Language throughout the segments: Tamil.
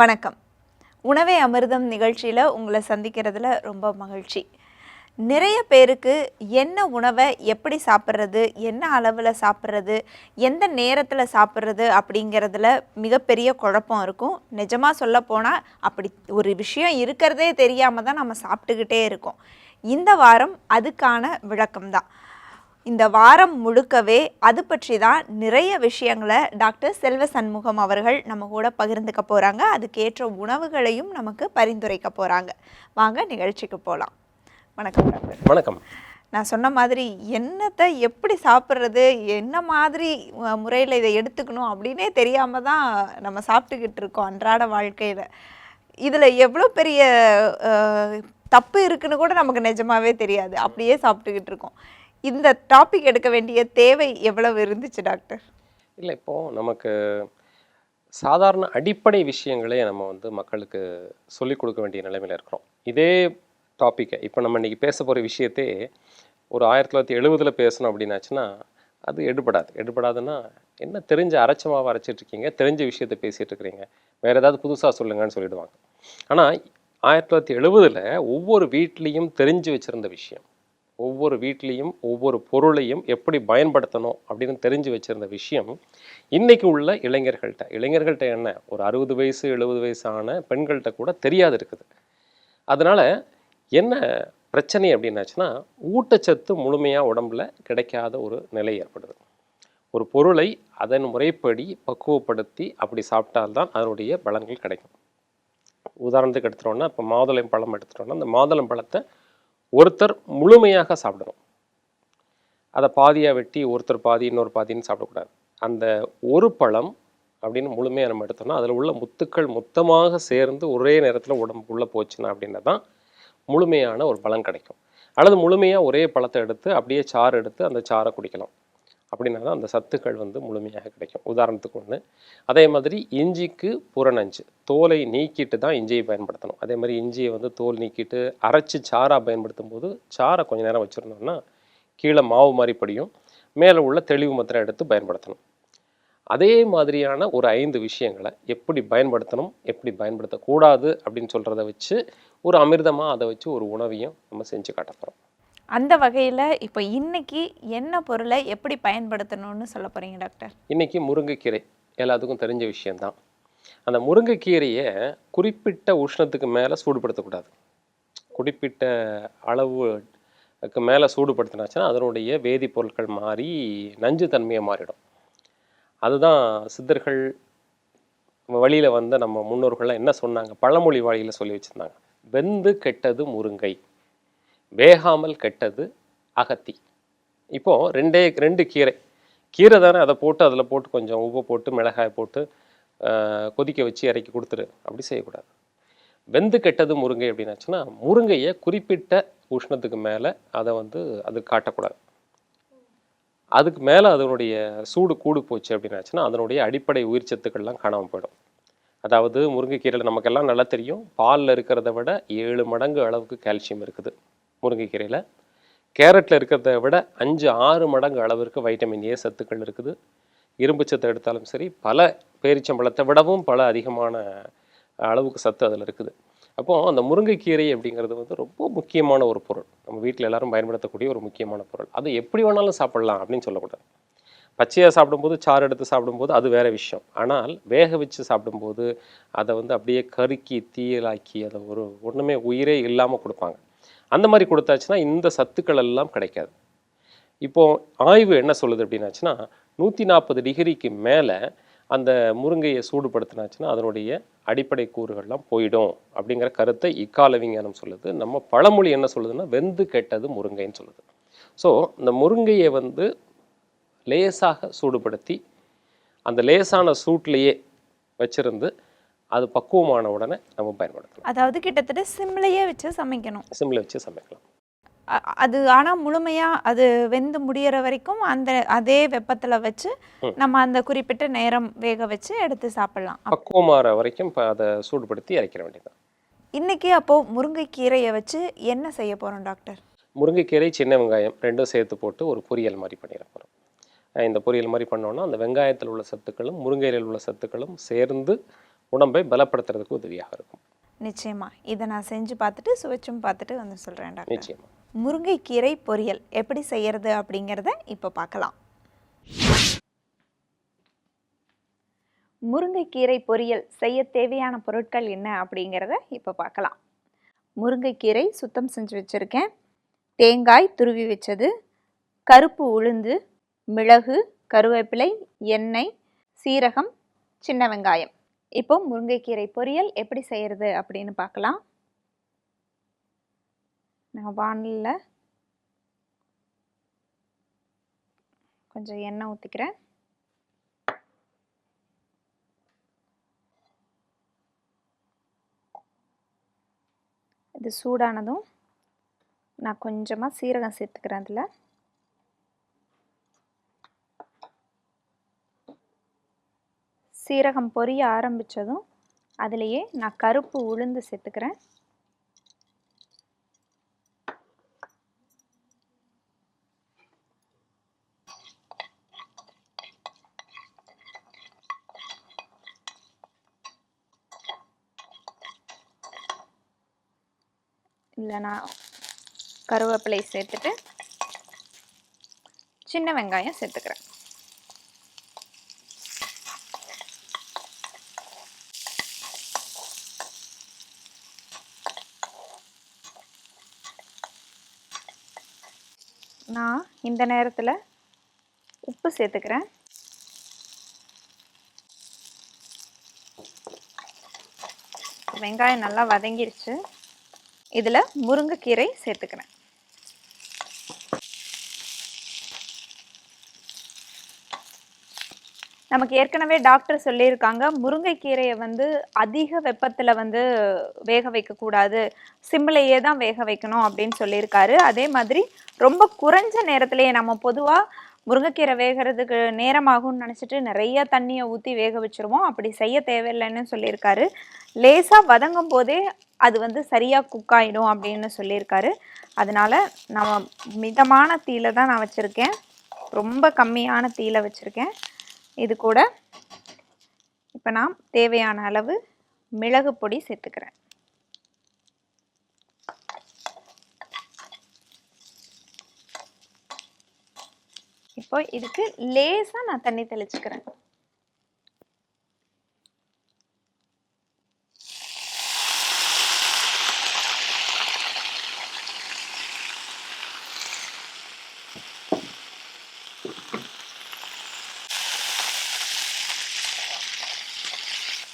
வணக்கம். உணவே அமிர்தம் நிகழ்ச்சியில் உங்களை சந்திக்கிறதுல ரொம்ப மகிழ்ச்சி. நிறைய பேருக்கு என்ன உணவை எப்படி சாப்பிட்றது, என்ன அளவில் சாப்பிட்றது, எந்த நேரத்தில் சாப்பிட்றது அப்படிங்கிறதுல மிகப்பெரிய குழப்பம் இருக்கும். நிஜமாக சொல்லப்போனால் அப்படி ஒரு விஷயம் இருக்கிறதே தெரியாமல் தான் நம்ம சாப்பிட்டுக்கிட்டே இருக்கோம். இந்த வாரம் அதுக்கான விளக்கம்தான். இந்த வாரம் முழுக்கவே அது பற்றி தான் நிறைய விஷயங்களை டாக்டர் செல்வ சண்முகம் அவர்கள் நம்ம கூட பகிர்ந்துக்க போகிறாங்க. அதுக்கேற்ற உணவுகளையும் நமக்கு பரிந்துரைக்க போகிறாங்க. வாங்க நிகழ்ச்சிக்கு போகலாம். வணக்கம் டாக்டர். வணக்கம். நான் சொன்ன மாதிரி என்னத்தை எப்படி சாப்பிட்றது, என்ன மாதிரி முறையில் இதை எடுத்துக்கணும் அப்படின்னே தெரியாமல் தான் நம்ம சாப்பிட்டுக்கிட்டு இருக்கோம் அன்றாட வாழ்க்கையில். இதில் எவ்வளோ பெரிய தப்பு இருக்குன்னு கூட நமக்கு நிஜமாவே தெரியாது, அப்படியே சாப்பிட்டுக்கிட்டு இருக்கோம். இந்த டாபிக் எடுக்க வேண்டிய தேவை எவ்வளவு இருந்துச்சு டாக்டர்? இல்லை, இப்போது நமக்கு சாதாரண அடிப்படை விஷயங்களே நம்ம மக்களுக்கு சொல்லிக் கொடுக்க வேண்டிய நிலைமையில் இருக்கிறோம். இதே டாப்பிக்கை இப்போ நம்ம இன்றைக்கி பேச போகிற விஷயத்தே ஒரு 1970 பேசணும் அப்படின்னாச்சுன்னா அது எடுபடாதுன்னா என்ன தெரிஞ்ச அரைச்சமாவை அரைச்சிட்ருக்கீங்க, தெரிஞ்ச விஷயத்தை பேசிகிட்டு இருக்கிறீங்க, வேறு ஏதாவது புதுசாக சொல்லுங்கன்னு சொல்லிடுவாங்க. ஆனால் 1970 ஒவ்வொரு வீட்லேயும் தெரிஞ்சு வச்சுருந்த விஷயம், ஒவ்வொரு வீட்லேயும் ஒவ்வொரு பொருளையும் எப்படி பயன்படுத்தணும் அப்படின்னு தெரிஞ்சு வச்சுருந்த விஷயம் இன்றைக்கி உள்ள இளைஞர்கள்ட்ட என்ன ஒரு 60 வயசு 70 வயசான பெண்கள்கிட்ட கூட தெரியாது இருக்குது. அதனால் என்ன பிரச்சனை அப்படின்னாச்சுன்னா ஊட்டச்சத்து முழுமையாக உடம்புல கிடைக்காத ஒரு நிலை ஏற்படுது. ஒரு பொருளை அதன் முறைப்படி பக்குவப்படுத்தி அப்படி சாப்பிட்டால்தான் அதனுடைய பலன்கள் கிடைக்கும். உதாரணத்துக்கு எடுத்துட்டோம்னா இப்போ மாதுளம் பழம் எடுத்துட்டோம்னா அந்த மாதுளம் பழத்தை ஒருத்தர் முழுமையாக சாப்பிடணும். அதை பாதியாக வெட்டி ஒருத்தர் பாதி இன்னொரு பாதின்னு சாப்பிடக்கூடாது. அந்த ஒரு பழம் அப்படின்னு முழுமையாக நம்ம எடுத்தோம்னா அதில் உள்ள முத்துக்கள் மொத்தமாக சேர்ந்து ஒரே நேரத்தில் உடம்புக்குள்ளே போச்சுன்னா அப்படின்னா தான் முழுமையான ஒரு பலன் கிடைக்கும். அல்லது முழுமையாக ஒரே பழத்தை எடுத்து அப்படியே சாறு எடுத்து அந்த சாறை குடிக்கலாம். அப்படின்னா தான் அந்த சத்துக்கள் முழுமையாக கிடைக்கும். உதாரணத்துக்கு ஒன்று, அதே மாதிரி இஞ்சிக்கு புறநஞ்சு, தோலை நீக்கிட்டு தான் இஞ்சியை பயன்படுத்தணும். அதே மாதிரி இஞ்சியை தோல் நீக்கிட்டு அரைச்சி சாராக பயன்படுத்தும் போது சாரை கொஞ்சம் நேரம் வச்சுருந்தோம்னா கீழே மாவு மாதிரி படியும், மேலே உள்ள தெளிவு மாத்திரம் எடுத்து பயன்படுத்தணும். அதே மாதிரியான ஒரு 5 விஷயங்களை எப்படி பயன்படுத்தணும், எப்படி பயன்படுத்தக்கூடாது அப்படின்னு சொல்கிறத வச்சு ஒரு அமிர்தமாக அதை வச்சு ஒரு உணவையும் நம்ம செஞ்சு காட்ட போகிறோம். அந்த வகையில் இப்போ இன்னைக்கு என்ன பொருளை எப்படி பயன்படுத்தணும்னு சொல்ல போகிறீங்க டாக்டர்? இன்னைக்கு முருங்கைக்கீரை எல்லாத்துக்கும் தெரிஞ்ச விஷயம்தான். அந்த முருங்கைக்கீரையை குறிப்பிட்ட உஷ்ணத்துக்கு மேலே சூடுபடுத்தக்கூடாது. குறிப்பிட்ட அளவுக்கு மேலே சூடுபடுத்தினாச்சுன்னா அதனுடைய வேதிப்பொருட்கள் மாறி நஞ்சு தன்மையை மாறிடும். அதுதான் சித்தர்கள் வழியில் நம்ம முன்னோர்கள்லாம் என்ன சொன்னாங்க, பழமொழி வழியில் சொல்லி வச்சுருந்தாங்க. வெந்து கெட்டது முருங்கை, வேகாமல் கெட்டது அகத்தி. இப்போது ரெண்டு கீரை தானே, அதை போட்டு அதில் போட்டு கொஞ்சம் உப்பு போட்டு மிளகாய் போட்டு கொதிக்க வச்சு இறக்கி கொடுத்துரு, அப்படி செய்யக்கூடாது. வெந்து கெட்டது முருங்கை அப்படின்னாச்சுன்னா முருங்கையை குறிப்பிட்ட உஷ்ணத்துக்கு மேலே அதை அது காட்டக்கூடாது. அதுக்கு மேலே அதனுடைய சூடு கூடு போச்சு அப்படின்னாச்சுன்னா அதனுடைய அடிப்படை உயிர் சத்துக்கள்லாம் காணாமல் போயிடும். அதாவது முருங்கைக்கீரையில் நமக்கெல்லாம் நல்லா தெரியும், பாலில் இருக்கிறத விட 7 மடங்கு அளவுக்கு கால்சியம் இருக்குது முருங்கைக்கீரையில். கேரட்டில் இருக்கிறத விட 5-6 மடங்கு அளவிற்கு வைட்டமின் ஏ சத்துக்கள் இருக்குது. இரும்பு சத்து எடுத்தாலும் சரி, பல பேரிச்சம்பழத்தை விடவும் பல அதிகமான அளவுக்கு சத்து அதில் இருக்குது. அப்போது அந்த முருங்கைக்கீரை அப்படிங்கிறது ரொம்ப முக்கியமான ஒரு பொருள், நம்ம வீட்டில் எல்லாரும் பயன்படுத்தக்கூடிய ஒரு முக்கியமான பொருள். அது எப்படி வேணாலும் சாப்பிட்லாம் அப்படின்னு சொல்லக்கூடாது. பச்சையாக சாப்பிடும்போது, சாறு எடுத்து சாப்பிடும்போது அது வேறு விஷயம். ஆனால் வேக வச்சு சாப்பிடும்போது அதை அப்படியே கருக்கி தீயலாக்கி அதை ஒன்றுமே உயிரே இல்லாமல் கொடுப்பாங்க. அந்த மாதிரி கொடுத்தாச்சுன்னா இந்த சத்துக்கள் எல்லாம் கிடைக்காது. இப்போது ஆய்வு என்ன சொல்லுது அப்படின்னாச்சுன்னா 140 டிகிரிக்கு மேலே அந்த முருங்கையை சூடுபடுத்தினாச்சுன்னா அதனுடைய அடிப்படை கூறுகள்லாம் போயிடும் அப்படிங்கிற கருத்தை இக்கால விஞ்ஞானம் சொல்லுது. நம்ம பழமொழி என்ன சொல்லுதுன்னா வெந்து கெட்டது முருங்கைன்னு சொல்லுது. ஸோ இந்த முருங்கையை லேசாக சூடுபடுத்தி அந்த லேசான சூட்லேயே வச்சிருந்து அது பக்குவமான உடனே நம்ம பயன்படுத்தலாம். அதாவது கிட்டத்தட்ட சிம்லையே வச்சு சமைக்கணும். சிம்ல வச்சு சமைக்கலாம். அது ஆனால் முழுமையாக அது வெந்து முடிகிற வரைக்கும் அதே வெப்பத்தில் வச்சு நம்ம அந்த குறிப்பிட்ட நேரம் வேக வச்சு எடுத்து சாப்பிடலாம். பக்குவமாற வரைக்கும் இப்போ அதை சூடுபடுத்தி இறக்கிற வேண்டியதான். இன்றைக்கி அப்போது முருங்கைக்கீரையை வச்சு என்ன செய்ய போகிறோம் டாக்டர்? முருங்கைக்கீரை, சின்ன வெங்காயம் ரெண்டும் சேர்த்து போட்டு ஒரு பொரியல் மாதிரி பண்ணிட போகிறோம். இந்த பொரியல் மாதிரி பண்ணோன்னா அந்த வெங்காயத்தில் உள்ள சத்துக்களும் முருங்கையில் உள்ள சத்துக்களும் சேர்ந்து உடம்பை பலப்படுத்துறதுக்கு உதவியாக இருக்கும். நிச்சயமா இதை நான் செஞ்சு பார்த்துட்டு சுவைச்சும் பார்த்துட்டு வந்து சொல்கிறேன் டாக்டர். நிச்சயமா. முருங்கைக்கீரை பொரியல் எப்படி செய்யறது அப்படிங்கிறத இப்போ பார்க்கலாம். முருங்கைக்கீரை பொரியல் செய்ய தேவையான பொருட்கள் என்ன அப்படிங்கிறத இப்போ பார்க்கலாம். முருங்கைக்கீரை சுத்தம் செஞ்சு வச்சுருக்கேன், தேங்காய் துருவி வச்சது, கருப்பு உளுந்து, மிளகு, கருவேப்பிலை, எண்ணெய், சீரகம், சின்ன வெங்காயம். இப்போ முருங்கைக்கீரை பொரியல் எப்படி செய்கிறது அப்படின்னு பார்க்கலாம். நான் வானலில் கொஞ்சம் எண்ணெய் ஊற்றிக்கிறேன். இது சூடானதும் நான் கொஞ்சமாக சீரகம் சேர்த்துக்கிறேன். அதில் சீரகம் பொரிய ஆரம்பித்ததும் அதிலேயே நான் கருப்பு உளுந்து சேர்த்துக்கிறேன். இல்லை நான் கருவேப்பிலை சேர்த்துட்டு சின்ன வெங்காயம் சேர்த்துக்கிறேன். நான் இந்த நேரத்தில் உப்பு சேர்த்துக்கிறேன். வெங்காயம் நல்லா வதங்கிருச்சு. இதில் முருங்கைக்கீரை சேர்த்துக்கிறேன். நமக்கு ஏற்கனவே டாக்டர் சொல்லியிருக்காங்க, முருங்கைக்கீரையை வந்து அதிக வெப்பத்தில் வந்து வேக வைக்கக்கூடாது, சிம்மிலேயே தான் வேக வைக்கணும் அப்படின்னு சொல்லியிருக்காரு. அதே மாதிரி ரொம்ப குறைஞ்ச நேரத்திலேயே, நம்ம பொதுவாக முருங்கைக்கீரை வேகிறதுக்கு நேரமாகும்னு நினச்சிட்டு நிறைய தண்ணியை ஊற்றி வேக வச்சுருவோம். அப்படி செய்ய தேவையில்லைன்னு சொல்லியிருக்காரு. லேசாக வதங்கும் போதே அது வந்து சரியாக குக் ஆகிடும் அப்படின்னு சொல்லியிருக்காரு. அதனால் நம்ம மிதமான தீயில தான் நான் வச்சுருக்கேன், ரொம்ப கம்மியான தீயில வச்சுருக்கேன். இது கூட இப்போ நான் தேவையான அளவு மிளகு பொடி சேர்த்துக்கிறேன். இப்போ இதுக்கு லேசாக நான் தண்ணி தெளிச்சுக்கிறேன்.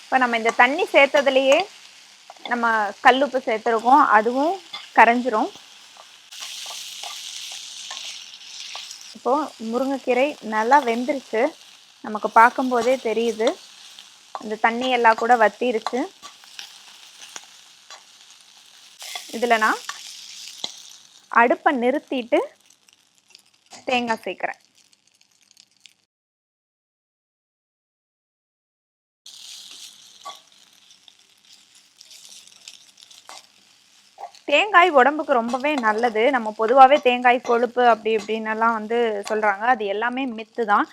இப்போ நம்ம இந்த தண்ணி சேர்த்ததுலேயே நம்ம கல்லுப்பு சேர்த்துருக்கோம், அதுவும் கரைஞ்சிரும். இப்போது முருங்கைக்கீரை நல்லா வெந்துருச்சு, நமக்கு பார்க்கும்போதே தெரியுது. இந்த தண்ணி எல்லாம் கூட வத்திருச்சு. இதில் நான் அடுப்பை நிறுத்திட்டு தேங்காய் சேர்க்குறேன். தேங்காய் உடம்புக்கு ரொம்பவே நல்லது. நம்ம பொதுவாகவே தேங்காய் கொழுப்பு அப்படி இப்படின்னெல்லாம் வந்து சொல்கிறாங்க. அது எல்லாமே மித்து தான்,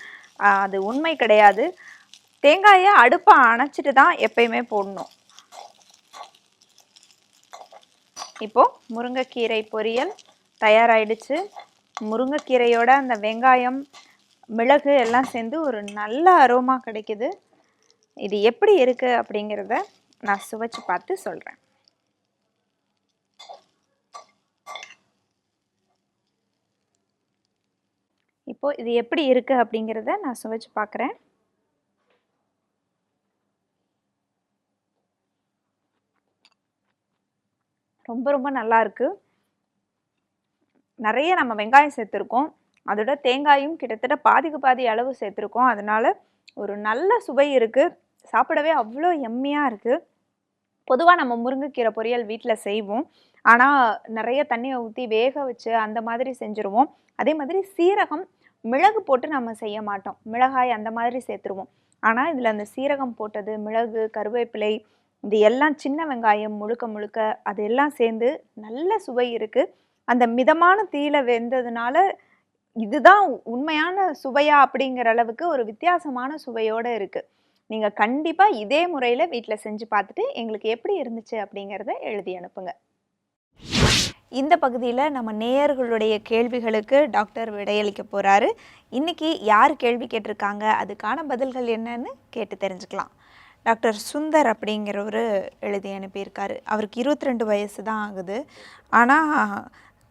அது உண்மை கிடையாது. தேங்காயை அடுப்பை அணைச்சிட்டு தான் எப்பயுமே போடணும். இப்போது முருங்கைக்கீரை பொரியல் தயாராகிடுச்சு. முருங்கைக்கீரையோட அந்த வெங்காயம், மிளகு எல்லாம் சேர்ந்து ஒரு நல்ல அரோமா கிடைக்குது. இது எப்படி இருக்குது அப்படிங்கிறத நான் சுவைச்சு பார்த்து சொல்கிறேன். இப்போது இது எப்படி இருக்குது அப்படிங்கிறத நான் சுவைச்சு பார்க்குறேன். ரொம்ப ரொம்ப நல்லா இருக்குது. நிறைய நம்ம வெங்காயம் சேர்த்துருக்கோம், அதோட தேங்காயும் கிட்டத்தட்ட பாதிக்கு பாதி அளவு சேர்த்துருக்கோம். அதனால் ஒரு நல்ல சுவை இருக்குது, சாப்பிடவே அவ்வளோ எம்மியாக இருக்குது. பொதுவாக நம்ம முருங்கைக்கீரை பொரியல் வீட்டில் செய்வோம், ஆனால் நிறைய தண்ணியை ஊற்றி வேக வச்சு அந்த மாதிரி செஞ்சுருவோம். அதே மாதிரி சீரகம் மிளகு போட்டு நம்ம செய்ய மாட்டோம், மிளகாய் அந்த மாதிரி சேர்த்துருவோம். ஆனால் இதில் அந்த சீரகம் போட்டது, மிளகு, கருவேப்பிலை, இது எல்லாம் சின்ன வெங்காயம் முழுக்க முழுக்க அது எல்லாம் சேர்ந்து நல்ல சுவை இருக்குது. அந்த மிதமான தீயில வெந்ததுனால இதுதான் உண்மையான சுவையா அப்படிங்கிற அளவுக்கு ஒரு வித்தியாசமான சுவையோடு இருக்குது. நீங்கள் கண்டிப்பாக இதே முறையில் வீட்டில் செஞ்சு பார்த்துட்டு எங்களுக்கு எப்படி இருந்துச்சு அப்படிங்கிறத எழுதி அனுப்புங்க. இந்த பகுதியில் நம்ம நேயர்களுடைய கேள்விகளுக்கு டாக்டர் விடையளிக்க போகிறாரு. இன்றைக்கி யார் கேள்வி கேட்டிருக்காங்க, அதுக்கான பதில்கள் என்னன்னு கேட்டு தெரிஞ்சுக்கலாம். டாக்டர் சுந்தர் அப்படிங்கிறவர் எழுதி அனுப்பியிருக்காரு. அவருக்கு 22 வயசு தான் ஆகுது. ஆனால்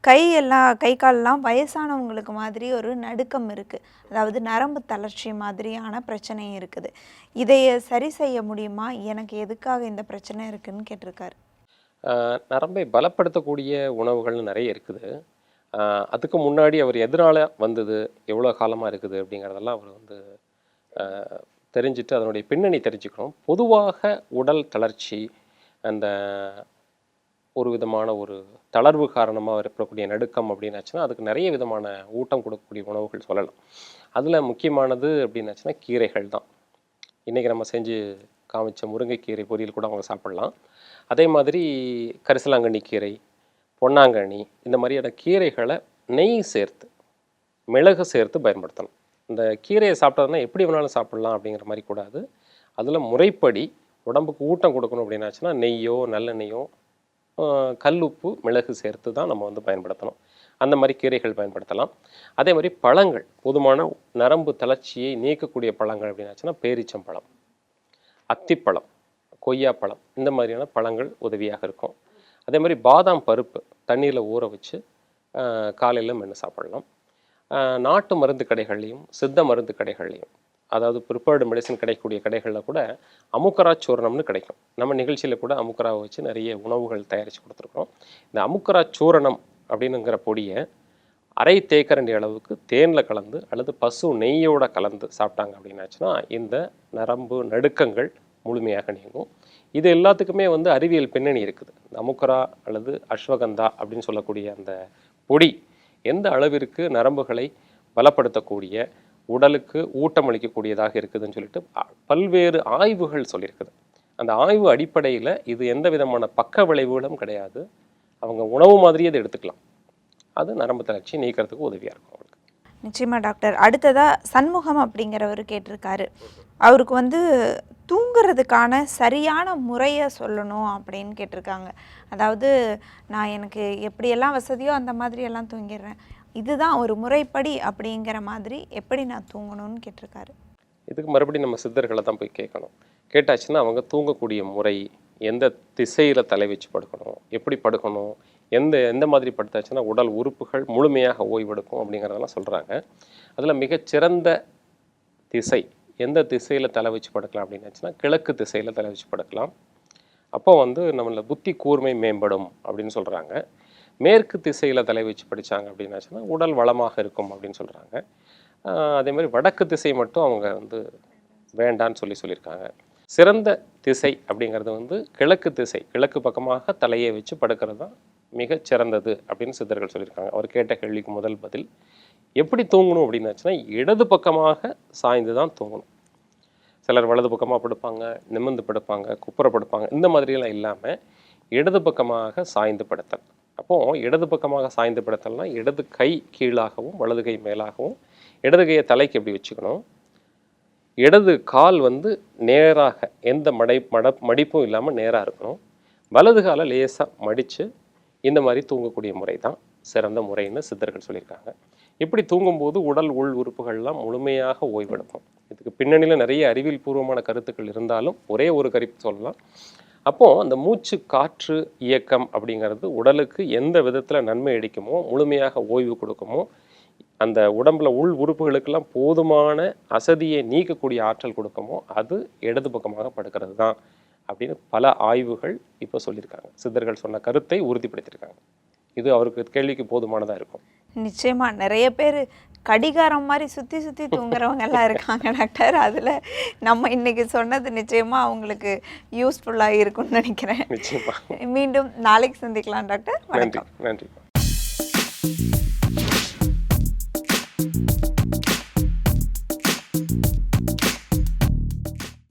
கை காலெல்லாம் வயசானவங்களுக்கு மாதிரி ஒரு நடுக்கம் இருக்குது. அதாவது நரம்பு தளர்ச்சி மாதிரியான பிரச்சனை இருக்குது. இதைய சரி செய்ய முடியுமா? எனக்கு எதுக்காக இந்த பிரச்சனை இருக்குதுன்னு கேட்டிருக்காரு. நரம்பை பலப்படுத்தக்கூடிய உணவுகள்னு நிறைய இருக்குது. அதுக்கு முன்னாடி அவர் எதனால் வந்தது, எவ்வளோ காலமாக இருக்குது அப்படிங்கிறதெல்லாம் அவர் வந்து தெரிஞ்சுட்டு அதனுடைய பின்னணி தெரிஞ்சுக்கணும். பொதுவாக உடல் தளர்ச்சி, அந்த ஒரு விதமான ஒரு தளர்வு காரணமாக ஏற்படக்கூடிய நடுக்கம் அப்படின்னாச்சுன்னா அதுக்கு நிறைய விதமான ஊட்டம் கொடுக்கக்கூடிய உணவுகள் சொல்லலாம். அதில் முக்கியமானது அப்படின்னாச்சுன்னா கீரைகள் தான். இன்றைக்கி நம்ம செஞ்சு காமிச்ச முருங்கைக்கீரை பொரியல் கூட அவங்க சாப்பிட்லாம். அதே மாதிரி கரிசலாங்கண்ணி கீரை, பொன்னாங்கண்ணி, இந்த மாதிரியான கீரைகளை நெய் சேர்த்து மிளகு சேர்த்து பயன்படுத்தணும். இந்த கீரையை சாப்பிட்டதுனா எப்படி வேணாலும் சாப்பிட்லாம் அப்படிங்கிற மாதிரி கூடாது. அதில் முறைப்படி உடம்புக்கு ஊட்டம் கொடுக்கணும் அப்படின்னாச்சுன்னா நெய்யோ நல்லெண்ணெய்யோ கல்லுப்பு மிளகு சேர்த்து தான் நம்ம வந்து பயன்படுத்தணும். அந்த மாதிரி கீரைகள் பயன்படுத்தலாம். அதே மாதிரி பழங்கள், போதுமான நரம்பு தளர்ச்சியை நீக்கக்கூடிய பழங்கள் அப்படின்னாச்சுன்னா பேரிச்சம்பழம், அத்திப்பழம், கொய்யாப்பழம், இந்த மாதிரியான பழங்கள் உதவியாக இருக்கும். அதே மாதிரி பாதாம் பருப்பு தண்ணியில் ஊற வச்சு காலையில் மென்று சாப்பிடலாம். நாட்டு மருந்து கடைகள்லையும் சித்த மருந்து கடைகள்லையும், அதாவது ப்ரிப்பேர்டு மெடிசன் கிடைக்கக்கூடிய கடைகளில் கூட அமுக்கரா சூரணம்னு கிடைக்கும். நம்ம நிகழ்ச்சியில் கூட அமுக்கராவை வச்சு நிறைய உணவுகள் தயாரித்து கொடுத்துருக்கோம். இந்த அமுக்கரா சூரணம் அப்படின்னுங்கிற பொடியை அரை தேக்கரண்டி அளவுக்கு தேனில் கலந்து அல்லது பசு நெய்யோடு கலந்து சாப்பிட்டாங்க அப்படின்னாச்சுன்னா இந்த நரம்பு நடுக்கங்கள் முழுமையாக நீங்கும். இது எல்லாத்துக்குமே வந்து அறிவியல் பின்னணி இருக்குது. இந்த அமுக்கரா அல்லது அஸ்வகந்தா அப்படின்னு சொல்லக்கூடிய அந்த பொடி எந்த அளவிற்கு நரம்புகளை பலப்படுத்தக்கூடிய, உடலுக்கு ஊட்டமளிக்கக்கூடியதாக இருக்குதுன்னு சொல்லிட்டு பல்வேறு ஆய்வுகள் சொல்லியிருக்குது. அந்த ஆய்வு அடிப்படையில் இது எந்த விதமான பக்க விளைவுகளும் கிடையாது. அவங்க உணவு மாதிரியே இதை எடுத்துக்கலாம். அது நரம்பு தளர்ச்சி நீக்கிறதுக்கு உதவியாக இருக்கும் அவங்களுக்கு. நிச்சயமா டாக்டர். அடுத்ததாக சண்முகம் அப்படிங்கிறவர் கேட்டிருக்காரு. அவருக்கு வந்து தூங்குறதுக்கான சரியான முறையை சொல்லணும் அப்படின்னு கேட்டிருக்காங்க. அதாவது நான் எனக்கு எப்படியெல்லாம் வசதியோ அந்த மாதிரியெல்லாம் தூங்கிடுறேன், இதுதான் ஒரு முறைப்படி அப்படிங்கிற மாதிரி எப்படி நான் தூங்கணும்னு கேட்டிருக்காரு. இதுக்கு மறுபடியும் நம்ம சித்தர்களை தான் போய் கேட்கணும். கேட்டாச்சுன்னா அவங்க தூங்கக்கூடிய முறை, எந்த திசையில் தலை வச்சு படுக்கணும், எப்படி படுக்கணும், எந்த மாதிரி படுத்தாச்சுன்னா உடல் உறுப்புகள் முழுமையாக ஓய்வெடுக்கும் அப்படிங்கிறதெல்லாம் சொல்கிறாங்க. அதில் மிகச்சிறந்த திசை, எந்த திசையில் தலை வச்சு படுக்கலாம் அப்படின்னாச்சுன்னா கிழக்கு திசையில் தலை வச்சு படுக்கலாம். அப்போ வந்து நம்மள புத்தி கூர்மை மேம்படும் அப்படின்னு சொல்கிறாங்க. மேற்கு திசையில் தலை வச்சு படித்தாங்க அப்படின்னாச்சுன்னா உடல் வளமாக இருக்கும் அப்படின்னு சொல்கிறாங்க. அதே மாதிரி வடக்கு திசை மட்டும் அவங்க வந்து வேண்டான்னு சொல்லியிருக்காங்க. சிறந்த திசை அப்படிங்கிறது வந்து கிழக்கு திசை, கிழக்கு பக்கமாக தலையை வச்சு படுக்கிறது தான் மிகச் சிறந்தது அப்படின்னு சித்தர்கள் சொல்லியிருக்காங்க. அவர் கேட்ட கேள்விக்கு முதல் பதில். எப்படி தூங்கணும் அப்படின்னாச்சுன்னா இடது பக்கமாக சாய்ந்து தான் தூங்கணும். சிலர் வலது பக்கமாக படுப்பாங்க, நிமிர்ந்து படுப்பாங்க, குப்புற படுப்பாங்க. இந்த மாதிரியெல்லாம் இல்லாமல் இடது பக்கமாக சாய்ந்து படுத்தல். அப்போது இடது பக்கமாக சாய்ந்து படுத்தல்னா இடது கை கீழாகவும் வலது கை மேலாகவும், இடது கையை தலைக்கு எப்படி வச்சுக்கணும், இடது கால் வந்து நேராக எந்த மடிப்பும் இல்லாமல் நேராக இருக்கணும், வலது காலை லேசாக மடித்து இந்த மாதிரி தூங்கக்கூடிய முறை தான் சிறந்த முறைன்னு சித்தர்கள் சொல்லியிருக்காங்க. இப்படி தூங்கும்போது உடல் உள் உறுப்புகள்லாம் முழுமையாக ஓய்வெடுக்கும். இதுக்கு பின்னணியில் நிறைய அறிவியல் பூர்வமான கருத்துக்கள் இருந்தாலும் ஒரே ஒரு கருத்து சொல்லலாம். அப்போது அந்த மூச்சு காற்று இயக்கம் அப்படிங்கிறது உடலுக்கு எந்த விதத்தில் நன்மை அளிக்குமோ, முழுமையாக ஓய்வு கொடுக்குமோ, அந்த உடம்புல உள் உறுப்புகளுக்கெல்லாம் போதுமான அசதியை நீக்கக்கூடிய ஆற்றல் கொடுக்குமோ அது இடது பக்கமாக படுக்கிறது தான் அப்படின்னு பல ஆய்வுகள் இப்போ சொல்லியிருக்காங்க. சித்தர்கள் சொன்ன கருத்தை உறுதிப்படுத்தியிருக்காங்க. இது அவருக்கு கேள்விக்கு போதுமானதாக இருக்கும். நிச்சயமா நிறைய பேர் கடிகாரம் மாதிரி சுற்றி சுற்றி தூங்குறவங்க எல்லாம் இருக்காங்க டாக்டர். அதில் நம்ம இன்னைக்கு சொன்னது நிச்சயமா அவங்களுக்கு யூஸ்ஃபுல்லாக இருக்கும்னு நினைக்கிறேன். நிச்சயமா. மீண்டும் நாளைக்கு சந்திக்கலாம் டாக்டர். நன்றி. நன்றி.